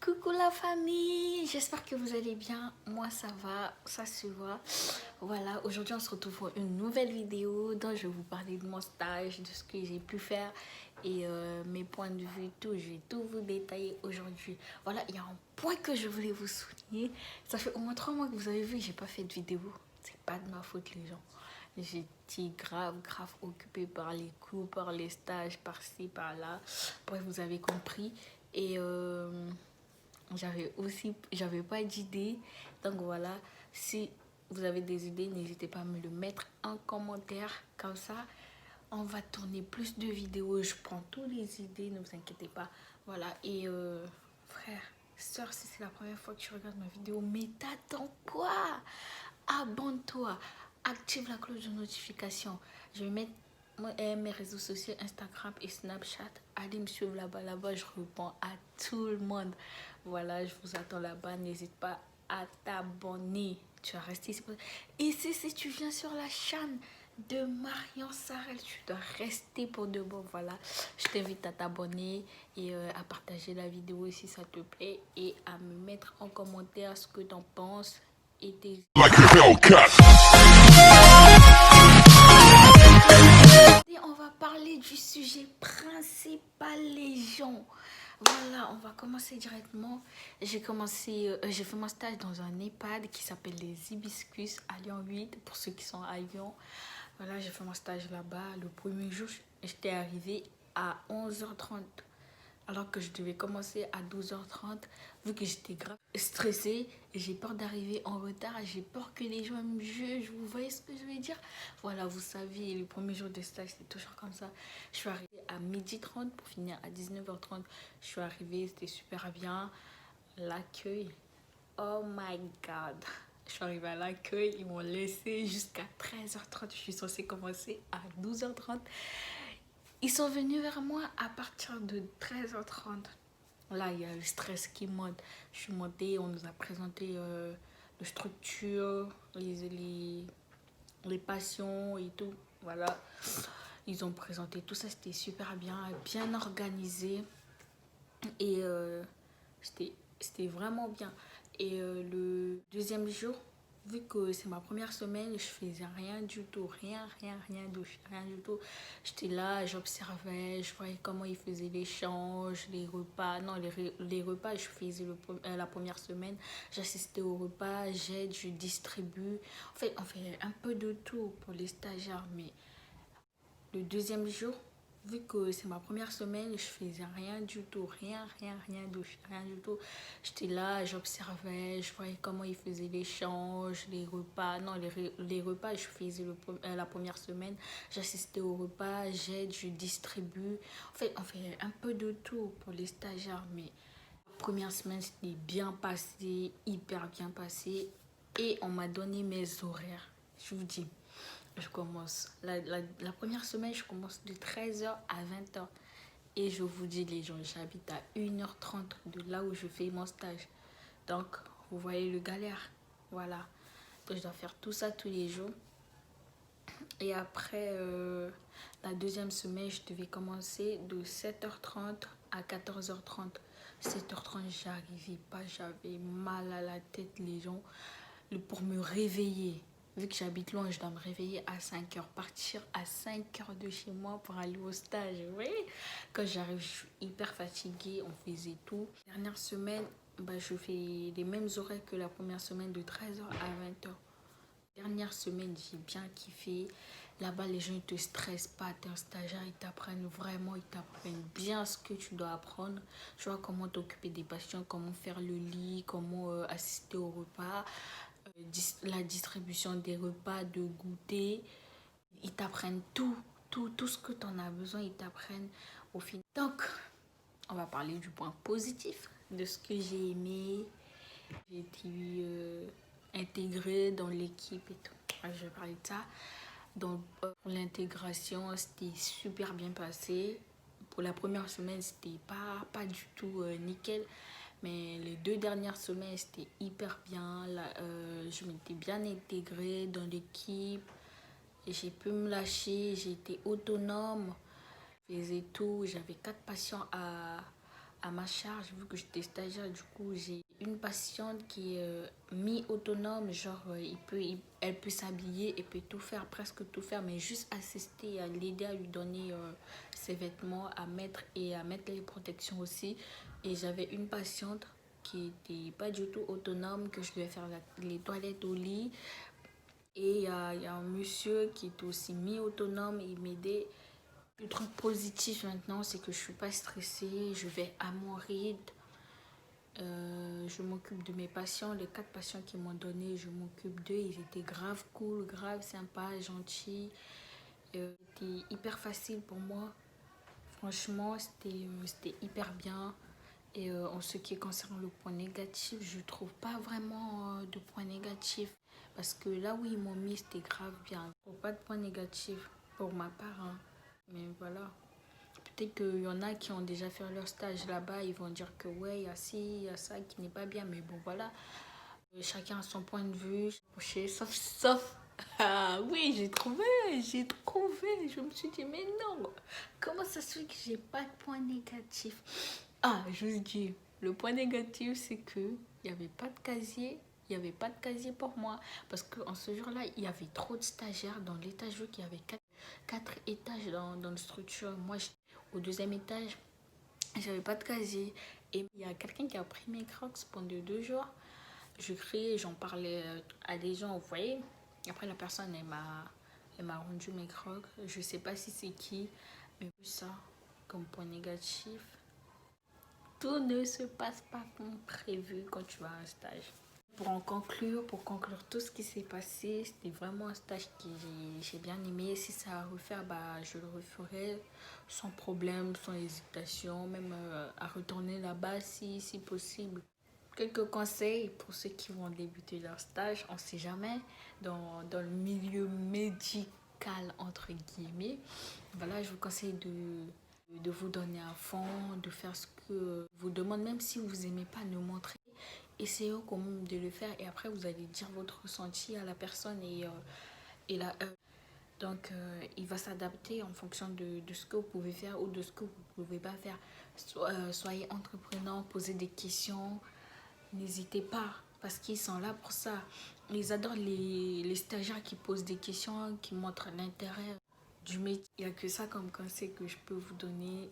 Coucou la famille, j'espère que vous allez bien. Moi ça va, ça se voit. Voilà, aujourd'hui on se retrouve pour une nouvelle vidéo dont je vais vous parler de mon stage, de ce que j'ai pu faire et mes points de vue, tout. Je vais tout vous détailler aujourd'hui. Voilà, il y a un point que je voulais vous souligner. Ça fait au moins 3 mois que vous avez vu que j'ai pas fait de vidéo. C'est pas de ma faute les gens. J'étais grave occupée par les cours, par les stages, par-ci, par-là. Bref, vous avez compris. Et j'avais pas d'idée. Donc voilà, si vous avez des idées, n'hésitez pas à me le mettre en commentaire. Comme ça, on va tourner plus de vidéos. Je prends toutes les idées, ne vous inquiétez pas. Voilà, et frère, soeur, si c'est la première fois que tu regardes ma vidéo, mais t'attends quoi? Abonne-toi, active la cloche de notification. Je vais mettre mes réseaux sociaux, Instagram et Snapchat. Allez me suivre là-bas. Là-bas, je réponds à tout le monde. Voilà, je vous attends là-bas. N'hésite pas à t'abonner. Tu vas rester ici. Ici, si tu viens sur la chaîne de Marion Sarel, tu dois rester pour de bon. Voilà, je t'invite à t'abonner et à partager la vidéo si ça te plaît et à me mettre en commentaire ce que tu en penses. Et on va parler du sujet principal, les gens. Voilà, on va commencer directement. J'ai fait mon stage dans un EHPAD qui s'appelle les Hibiscus à Lyon 8, pour ceux qui sont à Lyon. Voilà, j'ai fait mon stage là-bas. Le premier jour, j'étais arrivée à 11h30. Alors que je devais commencer à 12h30, vu que j'étais grave stressée, j'ai peur d'arriver en retard, j'ai peur que les gens me jugent, vous voyez ce que je veux dire? Voilà, vous savez, le premier jour de stage, c'est toujours comme ça. Je suis arrivée à 12h30 pour finir à 19h30. Je suis arrivée, c'était super bien. L'accueil, oh my god. Je suis arrivée à l'accueil, ils m'ont laissé jusqu'à 13h30. Je suis censée commencer à 12h30. Ils sont venus vers moi à partir de 13h30. Là, il y a le stress qui monte. Je suis montée, on nous a présenté les structures, les patients et tout. Voilà. Ils ont présenté tout ça, c'était super bien organisé. Et c'était vraiment bien. Et le deuxième jour, vu que c'est ma première semaine, je faisais rien du tout, rien du tout. J'étais là, j'observais, je voyais comment ils faisaient l'échange, les repas. Non, les repas, je faisais la première semaine. J'assistais au repas, j'aide, je distribue. En fait, on fait un peu de tout pour les stagiaires, mais le deuxième jour, vu que c'est ma première semaine, je faisais rien du tout, rien du tout. J'étais là, j'observais, je voyais comment ils faisaient l'échange, les repas. Non, les repas, je faisais la première semaine. J'assistais au repas, j'aide, je distribue. En fait, on fait un peu de tout pour les stagiaires, mais la première semaine, c'était bien passé, hyper bien passé. Et on m'a donné mes horaires. Je vous dis, je commence. La première semaine, je commence de 13h à 20h. Et je vous dis, les gens, j'habite à 1h30 de là où je fais mon stage. Donc, vous voyez le galère. Voilà. Donc, je dois faire tout ça tous les jours. Et après, la deuxième semaine, je devais commencer de 7h30 à 14h30. 7h30, j'arrivais pas, j'avais mal à la tête, les gens. Pour me réveiller, vu que j'habite loin, je dois me réveiller à 5h, partir à 5h de chez moi pour aller au stage. Oui, quand j'arrive, je suis hyper fatiguée, on faisait tout. Dernière semaine, je fais les mêmes horaires que la première semaine de 13h à 20h. Dernière semaine, j'ai bien kiffé. Là-bas, les gens ne te stressent pas. T'es un stagiaire, ils t'apprennent vraiment, ils t'apprennent bien ce que tu dois apprendre. Tu vois comment t'occuper des patients, comment faire le lit, comment assister au repas, la distribution des repas, de goûter. Ils t'apprennent tout ce que tu en as besoin, ils t'apprennent au final. Donc, on va parler du point positif, de ce que j'ai aimé. J'ai été intégrée dans l'équipe et tout. Je vais parler de ça. Donc, pour l'intégration, c'était super bien passé. Pour la première semaine, c'était pas du tout nickel. Mais les 2 dernières semaines, c'était hyper bien. Là, je m'étais bien intégrée dans l'équipe. J'ai pu me lâcher, j'ai été autonome. Je faisais tout. J'avais 4 patients à ma charge, vu que j'étais stagiaire. Du coup, j'ai une patiente qui est mi-autonome, genre elle peut s'habiller, elle peut tout faire, presque tout faire, mais juste assister, à l'aider à lui donner ses vêtements à mettre et à mettre les protections aussi. Et j'avais une patiente qui était pas du tout autonome, que je devais faire les toilettes au lit. Et il y a un monsieur qui est aussi mi-autonome, il m'aidait. Le truc positif maintenant, c'est que je suis pas stressée, je vais à mon rythme. Je m'occupe de mes patients, les 4 patients qu'ils m'ont donné, je m'occupe d'eux. Ils étaient grave cool, grave sympas, gentils. C'était hyper facile pour moi. Franchement, c'était hyper bien. Et en ce qui concerne le point négatif, je trouve pas vraiment de point négatif. Parce que là où ils m'ont mis, c'était grave bien. Je trouve pas de point négatif pour ma part, hein. Mais voilà. Peut-être qu'il y en a qui ont déjà fait leur stage là-bas, ils vont dire que ouais, il y a ci, il y a ça qui n'est pas bien. Mais bon, voilà. Chacun a son point de vue. Sauf. Ah oui, j'ai trouvé. Je me suis dit, mais non, comment ça se fait que j'ai pas de point négatif? Ah, je vous dis, le point négatif, c'est que il n'y avait pas de casier. Il n'y avait pas de casier pour moi. Parce qu'en ce jour-là, il y avait trop de stagiaires dans l'étage, vu qu'il y avait 4 étages dans la structure. Moi, au deuxième étage, j'avais pas de casier. Et il y a quelqu'un qui a pris mes crocs pendant 2 jours. Je criais, j'en parlais à des gens, vous voyez. Après, la personne, elle m'a rendu mes crocs. Je sais pas si c'est qui, mais ça, comme point négatif, tout ne se passe pas comme prévu quand tu vas à un stage. Pour conclure tout ce qui s'est passé, c'était vraiment un stage que j'ai bien aimé. Si ça à refaire, bah, je le referai sans problème, sans hésitation, même à retourner là-bas si possible. Quelques conseils pour ceux qui vont débuter leur stage, on ne sait jamais, dans le milieu médical, entre guillemets. Voilà, je vous conseille de vous donner à fond, de faire ce que vous demande, même si vous n'aimez pas nous montrer. Essayez quand même de le faire et après vous allez dire votre ressenti à la personne et là, donc il va s'adapter en fonction de ce que vous pouvez faire ou de ce que vous ne pouvez pas faire. Soyez entreprenant, posez des questions, n'hésitez pas parce qu'ils sont là pour ça. Ils adorent les stagiaires qui posent des questions, qui montrent l'intérêt du métier. Il n'y a que ça comme conseil que je peux vous donner.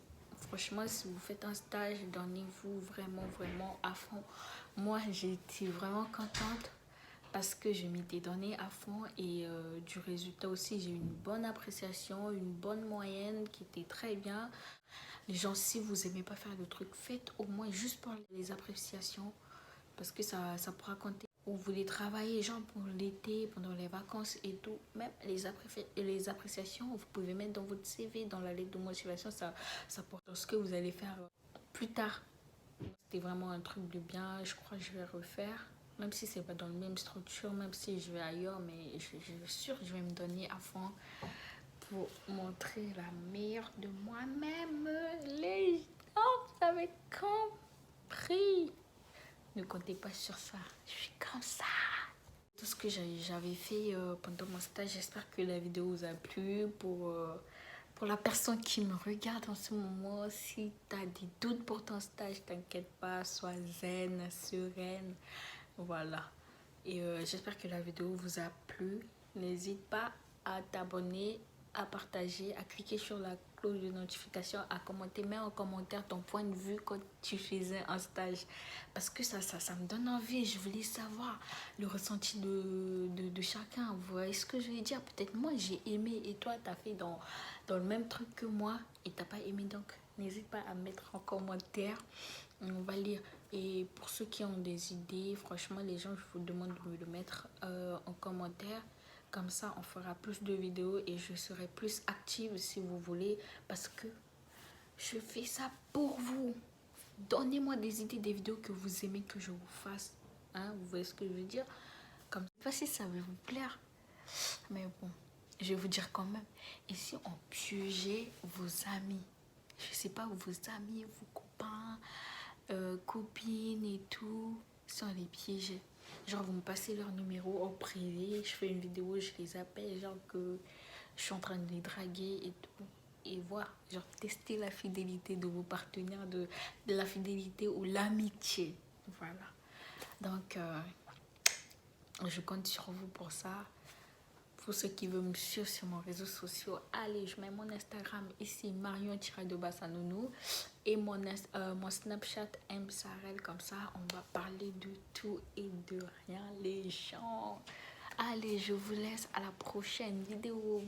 Franchement, si vous faites un stage, donnez-vous vraiment, vraiment à fond. Moi, j'ai été vraiment contente parce que je m'étais donné à fond et du résultat aussi, j'ai eu une bonne appréciation, une bonne moyenne qui était très bien. Les gens, si vous aimez pas faire le truc, faites au moins juste pour les appréciations parce que ça pourra compter. Vous voulez travailler genre pour l'été, pendant les vacances et tout, même les appréciations, vous pouvez mettre dans votre CV, dans la lettre de motivation, ça porte dans ce que vous allez faire plus tard. C'était vraiment un truc de bien, je crois que je vais refaire. Même si c'est pas dans la même structure, même si je vais ailleurs, mais je suis sûre que je vais me donner à fond pour montrer la meilleure de moi-même. Les gens, vous avez compris. Ne comptez pas sur ça. Je suis comme ça. Tout ce que j'avais fait pendant mon stage, j'espère que la vidéo vous a plu. Pour la personne qui me regarde en ce moment, si tu as des doutes pour ton stage, t'inquiète pas, sois zen, sereine. Voilà. Et j'espère que la vidéo vous a plu. N'hésite pas à t'abonner, à partager, à cliquer sur la cloche de notification, à commenter, mets en commentaire ton point de vue quand tu faisais un stage. Parce que ça me donne envie. Je voulais savoir le ressenti de chacun. Vous voyez ce que je veux dire? Peut-être moi j'ai aimé et toi tu as fait dans le même truc que moi et t'as pas aimé. Donc n'hésite pas à mettre en commentaire. On va lire. Et pour ceux qui ont des idées, franchement, les gens, je vous demande de me le mettre en commentaire. Comme ça, on fera plus de vidéos et je serai plus active si vous voulez. Parce que je fais ça pour vous. Donnez-moi des idées, des vidéos que vous aimez que je vous fasse. Hein, vous voyez ce que je veux dire? Comme ça, si ça va vous plaire. Mais bon, je vais vous dire quand même. Et si on piégeait vos amis? Je sais pas, vos amis, vos copains, copines et tout, si on les piégeait. Genre, vous me passez leur numéro en privé, je fais une vidéo, je les appelle, genre que je suis en train de les draguer et tout. et voir, genre tester la fidélité de vos partenaires, de la fidélité ou l'amitié. Voilà. Donc, je compte sur vous pour ça. Pour ceux qui veulent me suivre sur mes réseaux sociaux, allez, je mets mon Instagram ici, Marion-Nounou, et mon Snapchat msarel, comme ça, on va parler de tout et de rien, les gens. Allez, je vous laisse à la prochaine vidéo.